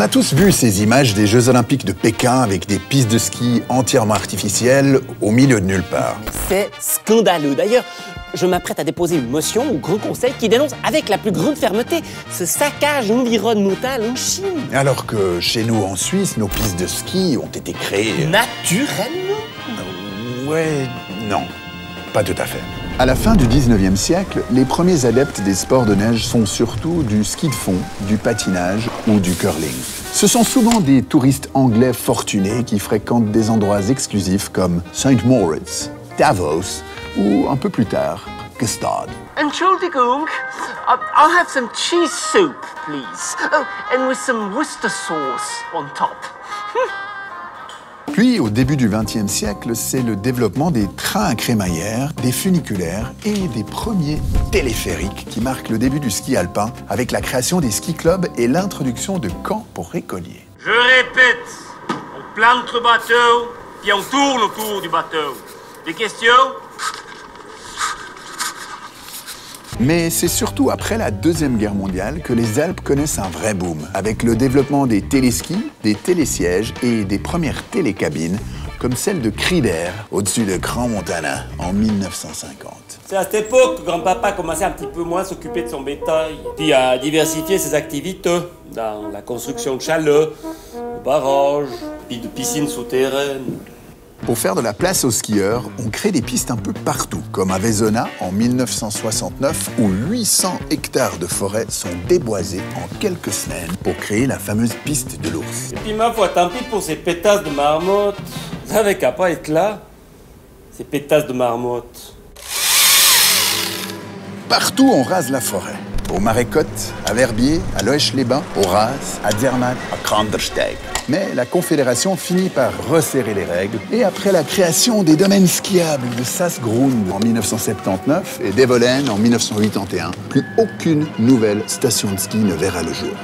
a tous vu ces images des Jeux Olympiques de Pékin avec des pistes de ski entièrement artificielles au milieu de nulle part. C'est scandaleux. D'ailleurs, je m'apprête à déposer une motion au Grand Conseil qui dénonce avec la plus grande fermeté ce saccage environnemental en Chine. Alors que chez nous en Suisse, nos pistes de ski ont été créées... Naturellement. Ouais, non, pas tout à fait. À la fin du 19e siècle, les premiers adeptes des sports de neige sont surtout du ski de fond, du patinage ou du curling. Ce sont souvent des touristes anglais fortunés qui fréquentent des endroits exclusifs comme St. Moritz, Davos ou, un peu plus tard, Gstaad. Entschuldigung, I'll have some cheese soup, please. Oh, and with some Worcester sauce on top. Puis, au début du XXe siècle, c'est le développement des trains à crémaillère, des funiculaires et des premiers téléphériques qui marquent le début du ski alpin avec la création des ski clubs et l'introduction de camps pour écoliers. Je répète, on plante le bateau, puis on tourne autour du bateau. Des questions? Mais c'est surtout après la Deuxième Guerre mondiale que les Alpes connaissent un vrai boom, avec le développement des téléskis, des télésièges et des premières télécabines, comme celle de Crider, au-dessus de Grand Montana, en 1950. C'est à cette époque que grand-papa commençait un petit peu moins à s'occuper de son bétail, puis à diversifier ses activités dans la construction de chalets, de barrages, puis de piscines souterraines. Pour faire de la place aux skieurs, on crée des pistes un peu partout, comme à Vezona en 1969, où 800 hectares de forêt sont déboisés en quelques semaines pour créer la fameuse piste de l'ours. Et puis ma foi, tant pis pour ces pétasses de marmotte. Vous savez qu'à pas être là, ces pétasses de marmotte. Partout, on rase la forêt. Au Marécotte, à Verbier, à Loesch-les-Bains, au Raz, à Zermatt, à Krandersteg. Mais la Confédération finit par resserrer les règles. Et après la création des domaines skiables de Saas-Grund en 1979 et d'Evolen en 1981, plus aucune nouvelle station de ski ne verra le jour.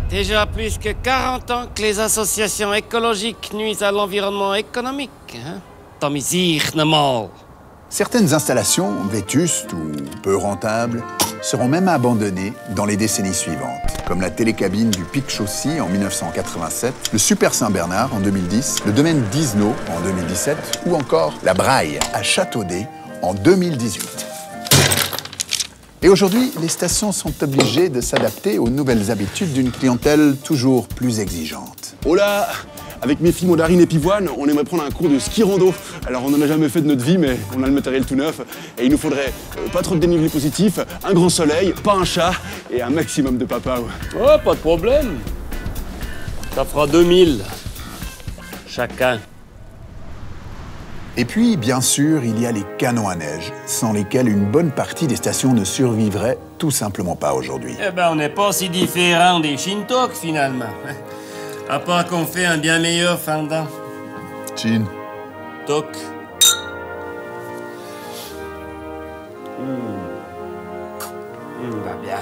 Déjà plus que 40 ans que les associations écologiques nuisent à l'environnement économique. Hein? Tant misère, mal. Certaines installations, vétustes ou peu rentables, seront même abandonnées dans les décennies suivantes, comme la télécabine du Pic Chaussy en 1987, le Super Saint-Bernard en 2010, le domaine d'Isno en 2017 ou encore la Braille à Châteaudet en 2018. Et aujourd'hui, les stations sont obligées de s'adapter aux nouvelles habitudes d'une clientèle toujours plus exigeante. Oh là! Avec mes filles mandarines et pivoine, on aimerait prendre un cours de ski rando. Alors on n'en a jamais fait de notre vie, mais on a le matériel tout neuf. Et il nous faudrait pas trop de dénivelé positif, un grand soleil, pas un chat et un maximum de papa. Oh, pas de problème. Ça fera 2000. Chacun. Et puis, bien sûr, il y a les canons à neige, sans lesquels une bonne partie des stations ne survivrait tout simplement pas aujourd'hui. Eh ben, on n'est pas si différents des Shintok, finalement. À part qu'on fait un bien meilleur fendant. Chin. Toc. Va bien.